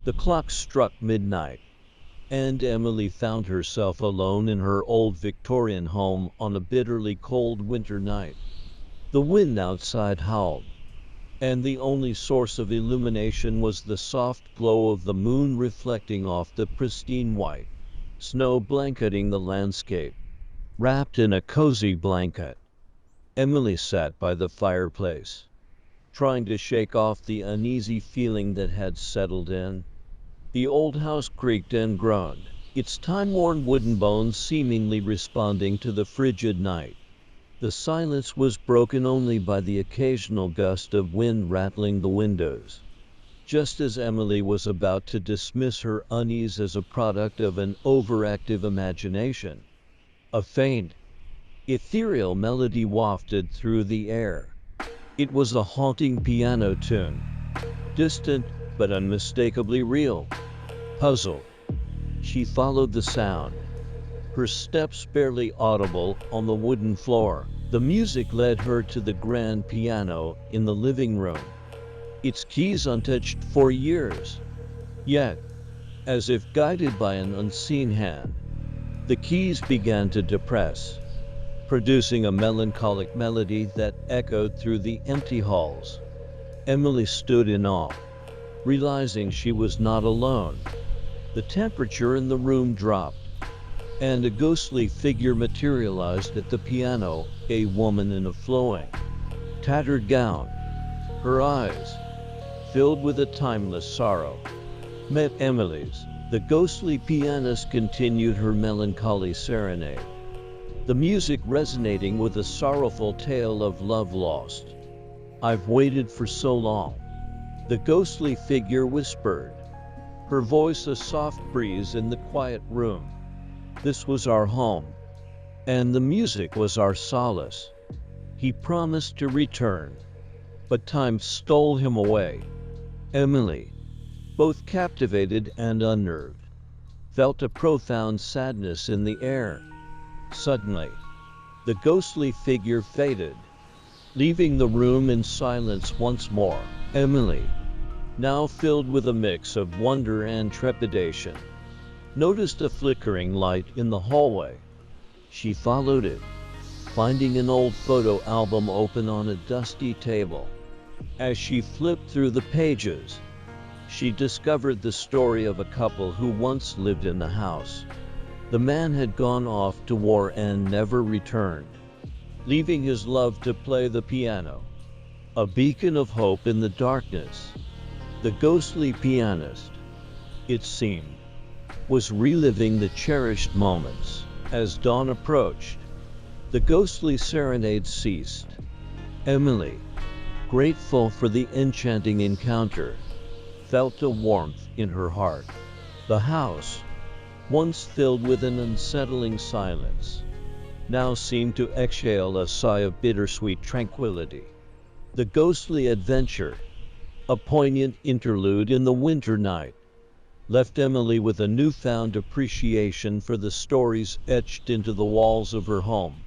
The clock struck midnight, and Emily found herself alone in her old Victorian home on a bitterly cold winter night. The wind outside howled, and the only source of illumination was the soft glow of the moon reflecting off the pristine white snow blanketing the landscape. Wrapped in a cozy blanket, Emily sat by the fireplace, trying to shake off the uneasy feeling that had settled in. The old house creaked and groaned, its time-worn wooden bones seemingly responding to the frigid night. The silence was broken only by the occasional gust of wind rattling the windows. Just as Emily was about to dismiss her unease as a product of an overactive imagination, a faint, ethereal melody wafted through the air. It was a haunting piano tune, distant but unmistakably real. Puzzled, she followed the sound, her steps barely audible on the wooden floor. The music led her to the grand piano in the living room, its keys untouched for years. Yet, as if guided by an unseen hand, the keys began to depress, producing a melancholic melody that echoed through the empty halls. Emily stood in awe, realizing she was not alone. The temperature in the room dropped, and a ghostly figure materialized at the piano, a woman in a flowing, tattered gown, her eyes filled with a timeless sorrow. Met Emily's. The ghostly pianist continued her melancholy serenade, the music resonating with a sorrowful tale of love lost. "I've waited for so long," the ghostly figure whispered, her voice a soft breeze in the quiet room. "This was our home, and the music was our solace." He promised to return, but time stole him away. Emily, both captivated and unnerved, felt a profound sadness in the air. Suddenly, the ghostly figure faded, leaving the room in silence once more. Emily, now filled with a mix of wonder and trepidation, noticed a flickering light in the hallway. She followed it, finding an old photo album open on a dusty table. As she flipped through the pages, she discovered the story of a couple who once lived in the house. The man had gone off to war and never returned, leaving his love to play the piano, a beacon of hope in the darkness. The ghostly pianist, it seemed, was reliving the cherished moments. As dawn approached, the ghostly serenade ceased. Emily, grateful for the enchanting encounter, felt a warmth in her heart. The house, once filled with an unsettling silence, now seemed to exhale a sigh of bittersweet tranquility. The ghostly adventure, a poignant interlude in the winter night, left Emily with a newfound appreciation for the stories etched into the walls of her home.